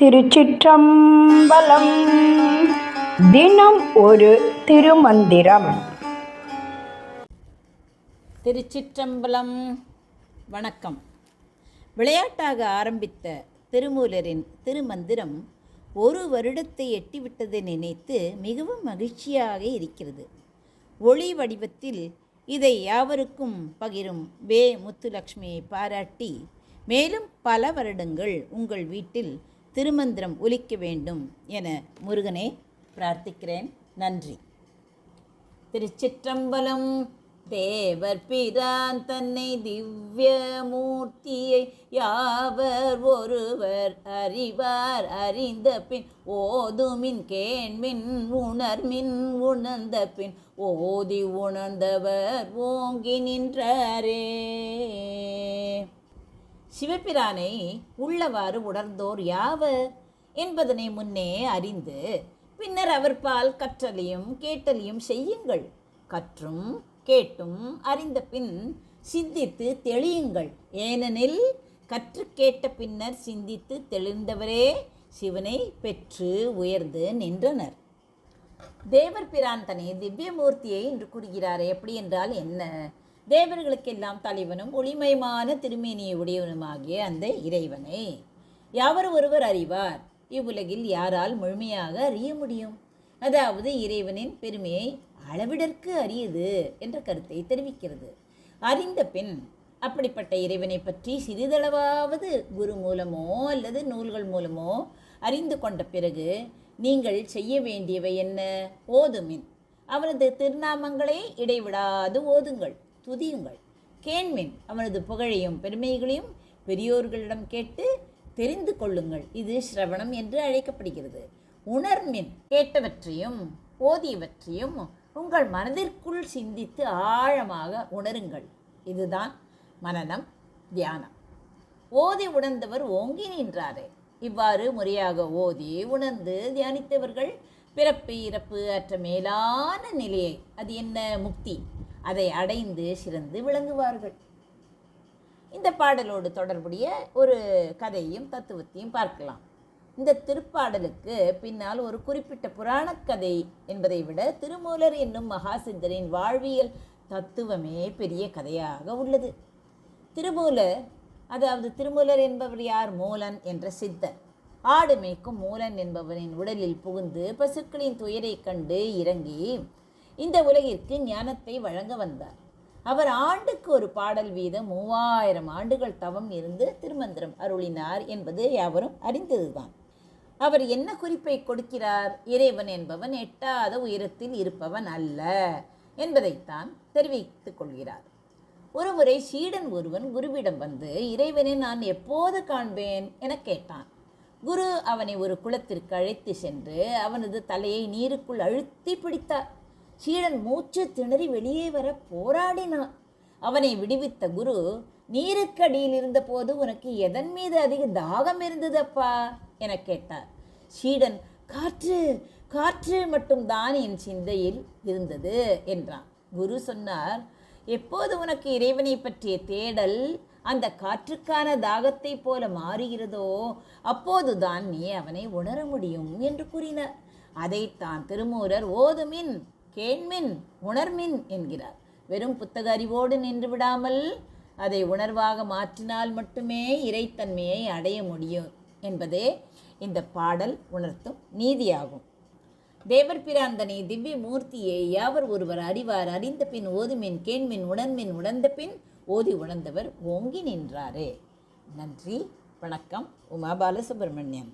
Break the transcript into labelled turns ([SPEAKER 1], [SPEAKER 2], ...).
[SPEAKER 1] திருச்சிற்றம்பலம். தினம் ஒரு திருமந்திரம்.
[SPEAKER 2] திருச்சிற்றம்பலம். வணக்கம். விளையாட்டாக ஆரம்பித்த திருமூலரின் திருமந்திரம் ஒரு வருடத்தை எட்டிவிட்டதை நினைத்து மிகவும் மகிழ்ச்சியாக இருக்கிறது. ஒளி வடிவத்தில் இதை யாவருக்கும் பகிரும் வே. முத்துலட்சுமியை பாராட்டி, மேலும் பல வருடங்கள் உங்கள் வீட்டில் திருமந்திரம் ஒலிக்க வேண்டும் என முருகனை பிரார்த்திக்கிறேன். நன்றி. திருச்சிற்றம்பலம். தேவர் பிரான் தன்னை திவ்ய மூர்த்தியை யாவர் ஒருவர் அறிவார். அறிந்த பின் ஓதுமின் கேண்மின் உணர்மின் உணர்ந்த பின் ஓதி உணர்ந்தவர் ஓங்கி நின்றாரே. சிவபிரானை உள்ளவாறு உணர்ந்தோர் யாவர் என்பதனை முன்னே அறிந்து பின்னர் அவர் பால் கற்றலையும் கேட்டலையும் செய்யுங்கள். கற்றும் கேட்டும் அறிந்த பின் சிந்தித்து தெளியுங்கள். ஏனெனில் கற்று கேட்ட பின்னர் சிந்தித்து தெளிந்தவரே சிவனை பெற்று உயர்ந்து நின்றனர். தேவர் பிரான் தனி திவ்யமூர்த்தியை என்று கூறுகிறார். எப்படி என்றால் என்ன? தேவர்களுக்கெல்லாம் தலைவனும் ஒளிமயமான திருமேனியை உடையவனுமாகிய அந்த இறைவனை யாவர் ஒருவர் அறிவார். இவ்வுலகில் யாரால் முழுமையாக அறிய முடியும்? அதாவது இறைவனின் பெருமையை அளவிடற்கு அறியது என்ற கருத்தை தெரிவிக்கிறது. அறிந்த பின் அப்படிப்பட்ட இறைவனை பற்றி சிறிதளவாவது குரு மூலமோ அல்லது நூல்கள் மூலமோ அறிந்து கொண்ட பிறகு நீங்கள் செய்ய வேண்டியவை என்ன? ஓதுமின் அவனது திருநாமங்களை இடைவிடாது ஓதுங்கள், துதியுங்கள். கேண்மின் அவனது புகழையும் பெருமைகளையும் பெரியோர்களிடம் கேட்டு தெரிந்து கொள்ளுங்கள். இது சிரவணம் என்று அழைக்கப்படுகிறது. உணர்மின் கேட்டவற்றையும் ஓதியவற்றையும் உங்கள் மனதிற்குள் சிந்தித்து ஆழமாக உணருங்கள். இதுதான் மனனம், தியானம். ஓதி உணர்ந்தவர் ஓங்கி நின்றாரே. இவ்வாறு முறையாக ஓதி உணர்ந்து தியானித்தவர்கள் பிறப்பு இறப்பு அற்ற மேலான நிலையை, அது என்ன? முக்தி, அதை அடைந்து சிறந்து விளங்குவார்கள். இந்த பாடலோடு தொடர்புடைய ஒரு கதையும் தத்துவத்தையும் பார்க்கலாம். இந்த திருப்பாடலுக்கு பின்னால் ஒரு குறிப்பிட்ட புராணக் கதை என்பதை விட திருமூலர் என்னும் மகாசித்தரின் வாழ்வியல் தத்துவமே பெரிய கதையாக உள்ளது. திருமூலர் என்பவர் யார்? மூலன் என்ற சித்தர். ஆடு மேய்க்கும் மூலன் என்பவரின் உடலில் புகுந்து பசுக்களின் துயரை கண்டு இறங்கி இந்த உலகிற்கு ஞானத்தை வழங்க வந்தார். அவர் ஆண்டுக்கு ஒரு பாடல் வீதம் 3000 ஆண்டுகள் தவம் இருந்து திருமந்திரம் அருளினார் என்பது யாவரும் அறிந்ததுதான். அவர் என்ன குறிப்பை கொடுக்கிறார்? இறைவன் என்பவன் எட்டாத உயரத்தில் இருப்பவன் அல்ல என்பதைத்தான் தெரிவித்துக் கொள்கிறார். ஒருமுறை சீடன் ஒருவன் குருவிடம் வந்து, இறைவனை நான் எப்போது காண்பேன் என கேட்டான். குரு அவனை ஒரு குளத்திற்கு அழைத்து சென்று அவனது தலையை நீருக்குள் அழுத்தி பிடித்தார். சீடன் மூச்சு திணறி வெளியே வர போராடினான். அவனை விடுவித்த குரு, நீருக்கடியில் இருந்த போது உனக்கு எதன் மீது அதிக தாகம் இருந்ததப்பா என கேட்டார். சீடன், காற்று காற்று மட்டும்தான் என் சிந்தையில் இருந்தது என்றான். குரு சொன்னார், எப்போது உனக்கு இறைவனை பற்றிய தேடல் அந்த காற்றுக்கான தாகத்தை போல மாறுகிறதோ அப்போதுதான் நீ அவனை உணர முடியும் என்று கூறினார். அதைத்தான் திருமூலர் ஓதுமின் கேண்மின் உணர்மின் என்கிறார். வெறும் புத்தக அறிவோடு நின்று விடாமல் அதை உணர்வாக மாற்றினால் மட்டுமே இறைத்தன்மையை அடைய முடியும் என்பதே இந்த பாடல் உணர்த்தும் நீதியாகும். தேவர் பிராந்தனை திவ்ய மூர்த்தியை யாவர் ஒருவர் அறிவார். அறிந்த பின் ஓதுமின் கேண்மின் உணர்மின் உணர்ந்த பின் ஓதி உணர்ந்தவர் ஓங்கி நின்றாரே. நன்றி. வணக்கம். உமா பாலசுப்ரமணியன்.